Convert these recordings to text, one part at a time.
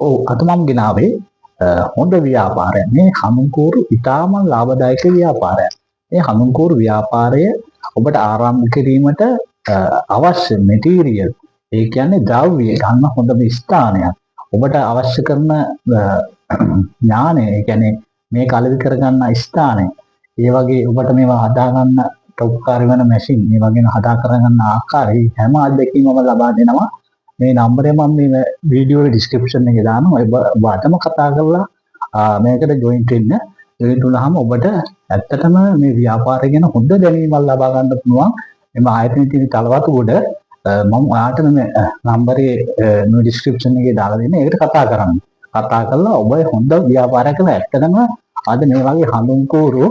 ඔව් අද මම ගෙනාවේ හොඳ ව්‍යාපාරයක්. මේ හඳුන්කෝරු ඉතාම ලාභදායක ව්‍යාපාරයක්. මේ හඳුන්කෝරු ව්‍යාපාරය ඔබට ආරම්භ කිරීමට අවශ්‍ය මැටීරියල්, ඒ කියන්නේ ද්‍රව්‍ය ගන්න හොඳම ස්ථානයක්. ඔබට අවශ්‍ය කරන ඥානය, ඒ කියන්නේ මේ කලවි කරගන්න ස්ථානය, ඒ වගේ ඔබට මේවා හදාගන්න උපකාරී වෙන මැෂින්, මේ වගේම හදා කරගන්න ආකාරය හැම අත්දැකීමම ලබා දෙනවා. මේ නම්බරේ මම මේ වීඩියෝ ඩිස්ක්‍රිප්ෂන් එකේ දානවා. ඔබටම කතා කරලා මේකට ජොයින් වෙන්න. ජොයින් වුණාම ඔබට ඇත්තටම මේ ව්‍යාපාරය ගැන හොඳ දැනීමක් ලබා ගන්න පුළුවන්. මේ ආයතනයේ තියෙන තලවතු උඩ මම ඔයාලට මේ නම්බරේ මේ ඩිස්ක්‍රිප්ෂන් එකේ දාලා දෙන්න. ඒකට කතා කරන්න. කතා කරලා ඔබ හොඳ ව්‍යාපාරයක් කරලා ඇත්තටම අද මේ වගේ හඳුන්කෝරු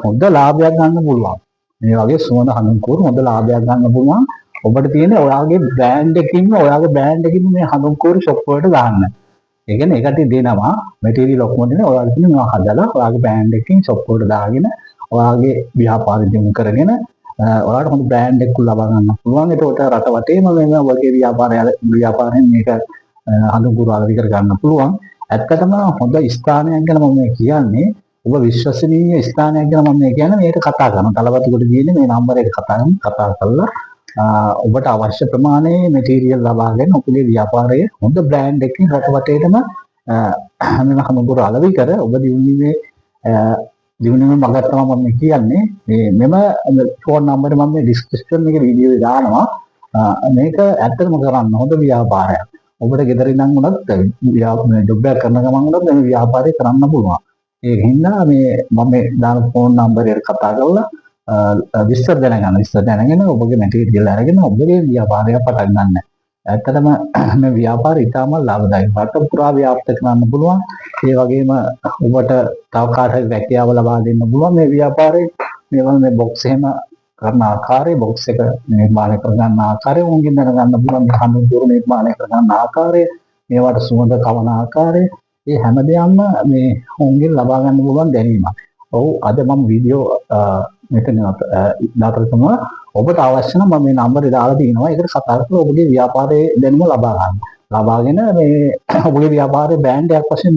හොඳ ලාභයක් ගන්න පුළුවන්. මේ වගේ සුවඳ හඳුන්කෝරු හොඳ ලාභයක් ගන්න පුළුවන්. ඔබට තියෙන්නේ ඔයාගේ බ්‍රෑන්ඩ් එකකින් මේ හඳුන්කෝරු ෂොප් වලට දාන්න. ඒ කියන්නේ ඒකට දෙනවා මැටීරියල් ඔක්කොම දෙන ඔයාලට මේවා හදලා ඔයාගේ බ්‍රෑන්ඩ් එකකින් ෂොප් වලට දාගෙන ඔයාගේ ව්‍යාපාරය දියුණු කරගෙන ඔයාලට හොඳ බ්‍රෑන්ඩ් එකක් ලබා ගන්න පුළුවන්. ඒකට රට වටේම මේ වගේ ව්‍යාපාරයෙන් මේක හඳුන්කෝරු අලවි කර ගන්න පුළුවන්. ඇත්තටම හොඳ ස්ථානයක් ගැන මම කියන්නේ, ඔබ විශ්වසනීය ස්ථානයක් ගැන මම කියන්නේ මේක කතා කරනවා. තලවතුකට තියෙන්නේ මේ නම්බර් එක කතා කරලා ඔබට අවශ්‍ය ප්‍රමාණයේ මැටීරියල් ලබාගෙන ඔබගේ ව්‍යාපාරයේ හොඳ බ්‍රෑන්ඩ් එකකින් රට වටේටම හැම හඳුන්කෝරු අලවි කර ඔබ දිනුනේ මගක් තමයි මම කියන්නේ. මෙම ෆෝන් නම්බරේ මම මේ ඩිස්ක්‍රිප්ෂන් එකේ වීඩියෝ දානවා. මේක ඇත්තටම කරන්න හොඳ ව්‍යාපාරයක්. ඔබට ගෙදර ඉඳන් උනත් ජොබ් එකක් කරන ගමන් උනත් මේ ව්‍යාපාරය කරන්න පුළුවන්. ඒකින්ද මේ මම දාන ෆෝන් නම්බර් එකට කතා කරලා විස්තර දැනගෙන ඔබගේ මැටීරියල් අරගෙන ඔබගේ ව්‍යාපාරය පටන් ගන්න. ඇත්තටම මේ ව්‍යාපාරය ඉතාම ලාභදායකයි. රට පුරා ව්‍යාප්ත කරන්න පුළුවන්. ඒ වගේම ඔබට තව කාටවත් රැකියාව ලබා දෙන්න පුළුවන් මේ ව්‍යාපාරේ. මේ බොක්ස් එහෙම කරන ආකාරය, බොක්ස් එක නිර්මාණය කරගන්න ආකාරය උන්ගෙන් දැනගන්න පුළුවන්. හඳුන්කෝරු නිර්මාණය කරගන්න ආකාරය, මේවට සුවඳ කවන ආකාරය, මේ හැම දෙයක්ම මේ උන්ගෙන් ලබා ගන්න පුළුවන් දැනීමක්. ඔව් අද මම වීඩියෝ මෙතන නතර කරනවා. ඔබට අවශ්‍ය නම් මම මේ නම්බරේ දාලා තියෙනවා. ඒකට කතා කරලා ඔබගේ ව්‍යාපාරයේ දැනුම ලබා ගන්න. ලබාගෙන මේ ඔබගේ ව්‍යාපාරයේ බ්‍රෑන්ඩ් එකක් වශයෙන්